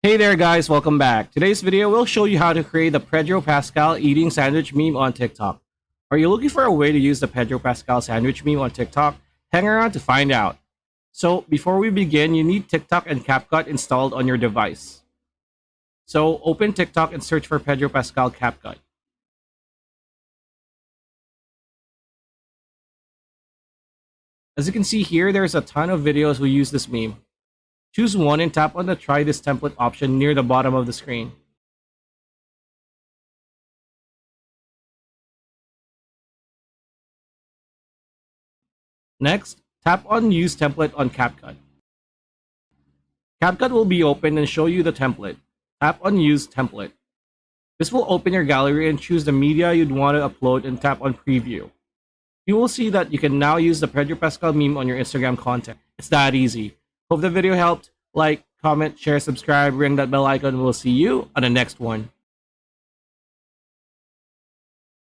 Hey there guys, welcome back. Today's video will show you how to create the Pedro Pascal eating sandwich meme on TikTok. Are you looking for a way to use the Pedro Pascal sandwich meme on TikTok? Hang around to find out. So before we begin, you need TikTok and CapCut installed on your device. So open TikTok and search for Pedro Pascal CapCut. As you can see here, there's a ton of videos who use this meme. Choose one and tap on the Try This Template option near the bottom of the screen. Next, tap on Use Template on CapCut. CapCut will be open and show you the template. Tap on Use Template. This will open your gallery and choose the media you'd want to upload and tap on Preview. You will see that you can now use the Pedro Pascal meme on your Instagram content. It's that easy. Hope the video helped. Like, comment, share, subscribe, ring that bell icon. We'll see you on the next one.